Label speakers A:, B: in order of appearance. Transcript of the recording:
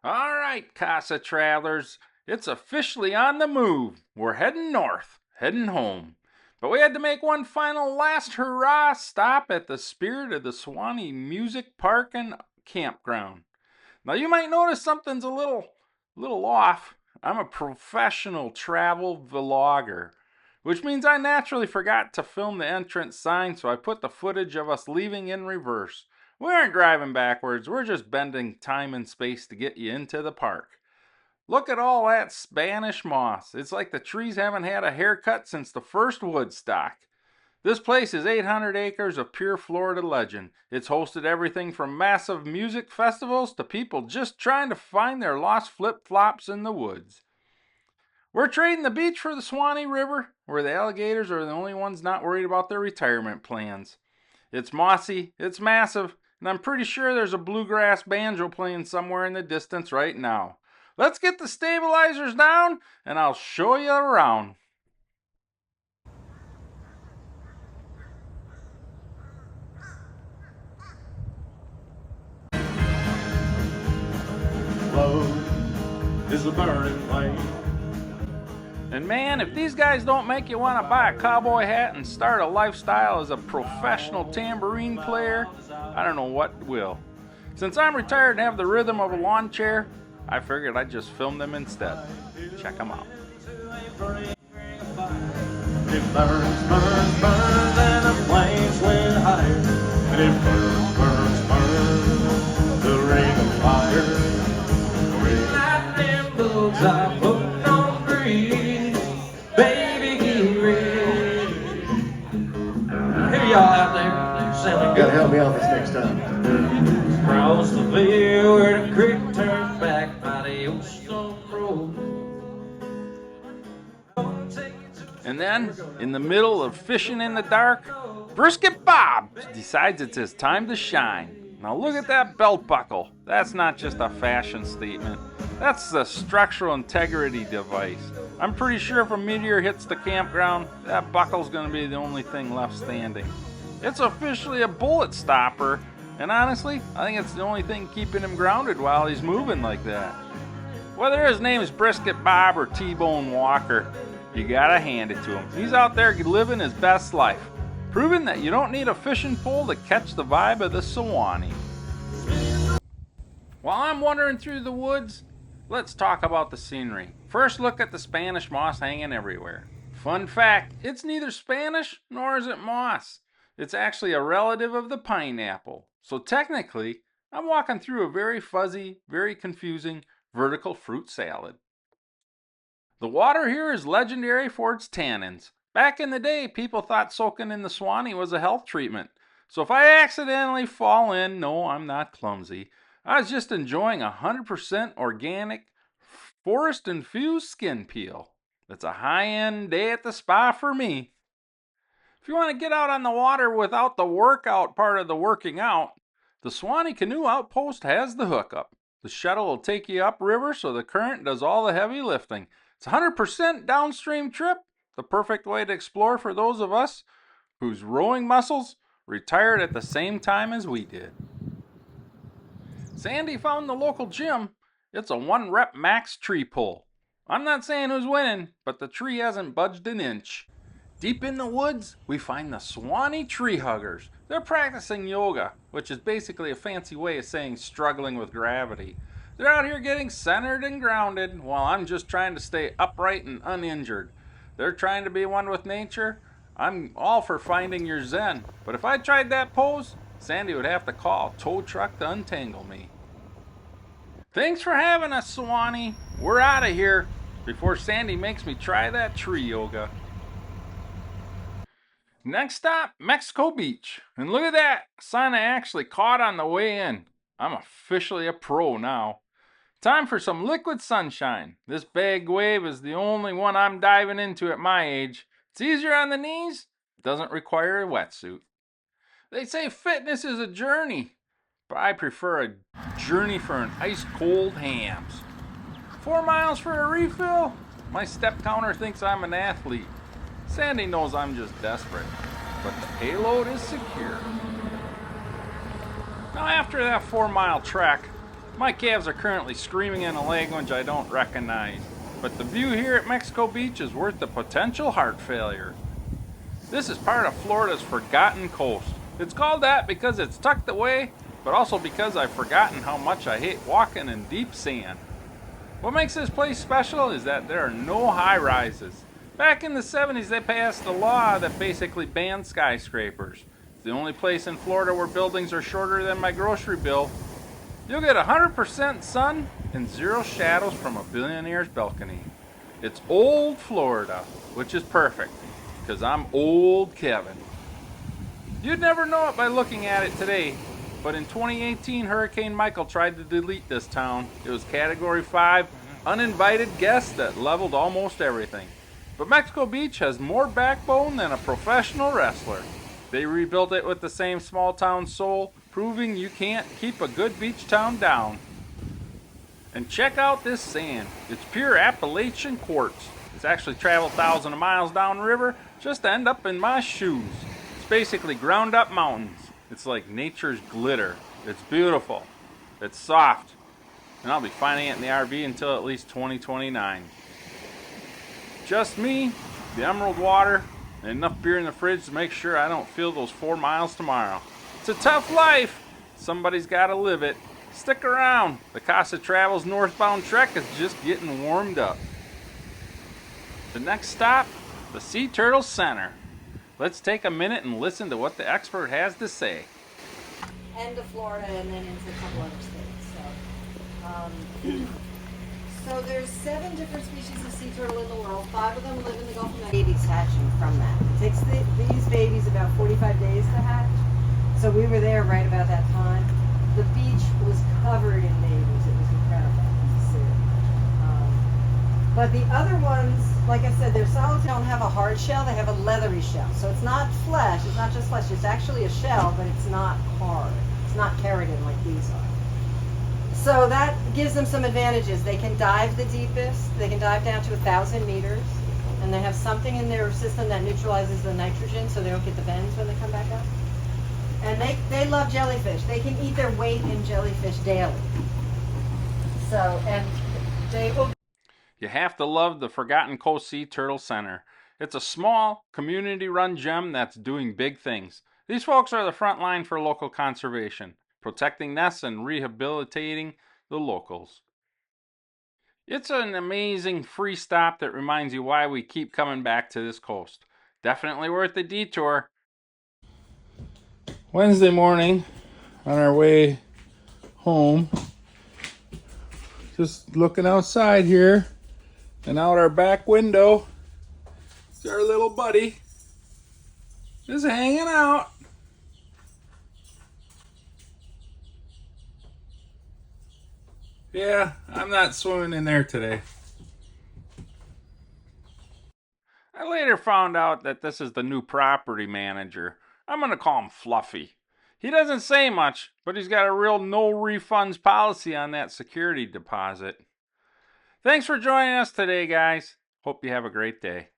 A: All right, Kasa travelers, it's officially on the move. We're heading north, heading home. But we had to make one final last hurrah stop at the Spirit of the Suwannee Music Park and Campground. Now you might notice something's a little off. I'm a professional travel vlogger, which means I naturally forgot to film the entrance sign, so I put the footage of us leaving in reverse. We aren't driving backwards, we're just bending time and space to get you into the park. Look at all that Spanish moss. It's like the trees haven't had a haircut since the first Woodstock. This place is 800 acres of pure Florida legend. It's hosted everything from massive music festivals to people just trying to find their lost flip-flops in the woods. We're trading the beach for the Suwannee River, where the alligators are the only ones not worried about their retirement plans. It's mossy, it's massive, and I'm pretty sure there's a bluegrass banjo playing somewhere in the distance right now. Let's get the stabilizers down, and I'll show you around.
B: Love is a burning flame.
A: And man, if these guys don't make you want to buy a cowboy hat and start a lifestyle as a professional tambourine player, I don't know what will. Since I'm retired and have the rhythm of a lawn chair, I figured I'd just film them instead. Check them out.
B: It burns, burns, burns, and the flames went higher. And it burns, burns, burns, the ring of fire. Lightning bolts are putting on the breeze. Baby, get ready. Here y'all out there, selling
C: You gotta help me out this next time.
B: across the field where the creek turns back by the old stone road.
A: And then, in the middle of fishing in the dark, Brisket Bob decides it's his time to shine. Now look at that belt buckle. That's not just a fashion statement. That's the structural integrity device. I'm pretty sure if a meteor hits the campground, that buckle's gonna be the only thing left standing. It's officially a bullet stopper, and honestly, I think it's the only thing keeping him grounded while he's moving like that. Whether his name is Brisket Bob or T-Bone Walker, you gotta hand it to him. He's out there living his best life, proving that you don't need a fishing pole to catch the vibe of the Suwannee. While I'm wandering through the woods, let's talk about the scenery. First, look at the Spanish moss hanging everywhere. Fun fact, it's neither Spanish nor is it moss. It's actually a relative of the pineapple. So technically, I'm walking through a very fuzzy, very confusing vertical fruit salad. The water here is legendary for its tannins. Back in the day, people thought soaking in the Suwannee was a health treatment. So if I accidentally fall in, no, I'm not clumsy. I was just enjoying 100% organic, forest-infused skin peel. It's a high-end day at the spa for me. If you want to get out on the water without the workout part of the working out, the Suwannee Canoe Outpost has the hookup. The shuttle will take you upriver so the current does all the heavy lifting. It's a 100% downstream trip, the perfect way to explore for those of us whose rowing muscles retired at the same time as we did. Sandy found the local gym. It's a 1-rep max tree pull. I'm not saying who's winning, but the tree hasn't budged an inch. Deep in the woods, we find the Suwannee tree huggers. They're practicing yoga, which is basically a fancy way of saying struggling with gravity. They're out here getting centered and grounded while I'm just trying to stay upright and uninjured. They're trying to be one with nature. I'm all for finding your zen, but if I tried that pose, Sandy would have to call a tow truck to untangle me. Thanks for having us, Suwannee. We're out of here before Sandy makes me try that tree yoga. Next stop, Mexico Beach. And look at that, sign I actually caught on the way in. I'm officially a pro now. Time for some liquid sunshine. This big wave is the only one I'm diving into at my age. It's easier on the knees, doesn't require a wetsuit. They say fitness is a journey, but I prefer a journey for an ice-cold Hamm's. 4 miles for a refill? My step counter thinks I'm an athlete. Sandy knows I'm just desperate, but the payload is secure. Now after that 4-mile trek, My calves are currently screaming in a language I don't recognize, but the view here at Mexico Beach is worth the potential heart failure. This is part of Florida's Forgotten Coast. It's called that because it's tucked away, but also because I've forgotten how much I hate walking in deep sand. What makes this place special is that there are no high rises. Back in the 70s, they passed a law that basically banned skyscrapers. It's the only place in Florida where buildings are shorter than my grocery bill. You'll get 100% sun and zero shadows from a billionaire's balcony. It's old Florida, which is perfect, because I'm old Kevin. You'd never know it by looking at it today, but in 2018, Hurricane Michael tried to delete this town. It was Category 5, uninvited guests that leveled almost everything. But Mexico Beach has more backbone than a professional wrestler. They rebuilt it with the same small town soul, proving you can't keep a good beach town down. And check out this sand. It's pure Appalachian quartz. It's actually traveled thousands of miles downriver just to end up in my shoes. It's basically ground up mountains. It's like nature's glitter. It's beautiful. It's soft. And I'll be finding it in the RV until at least 2029. Just me, the emerald water, and enough beer in the fridge to make sure I don't feel those 4 miles tomorrow. It's a tough life. Somebody's got to live it. Stick around. The Kasa Travels northbound trek is just getting warmed up. The next stop, the Sea Turtle Center. Let's take a minute and listen to what the expert has to say.
C: End of Florida and then into a couple other states. So there's 7 different species of sea turtle in the world. 5 of them live in the Gulf of Mexico. Babies hatching from that. It takes these babies about 45 days to hatch. So we were there right about that time. The beach was covered in babies. It was incredible to see. But the other ones, like I said, they're solid. They don't have a hard shell. They have a leathery shell. So it's not flesh. It's not just flesh. It's actually a shell, but it's not hard. It's not keratin like these are. So that gives them some advantages. They can dive the deepest. They can dive down to 1,000 meters. And they have something in their system that neutralizes the nitrogen so they don't get the bends when they come back up. And they love jellyfish. They can eat their weight in jellyfish daily. So, and they will...
A: You have to love the Forgotten Coast Sea Turtle Center. It's a small, community-run gem that's doing big things. These folks are the front line for local conservation, protecting nests and rehabilitating the locals. It's an amazing free stop that reminds you why we keep coming back to this coast. Definitely worth the detour. Wednesday morning, on our way home, just looking outside here, and out our back window, our little buddy is hanging out. Yeah, I'm not swimming in there today. I later found out that this is the new property manager. I'm going to call him Fluffy. He doesn't say much, but he's got a real no refunds policy on that security deposit. Thanks for joining us today, guys. Hope you have a great day.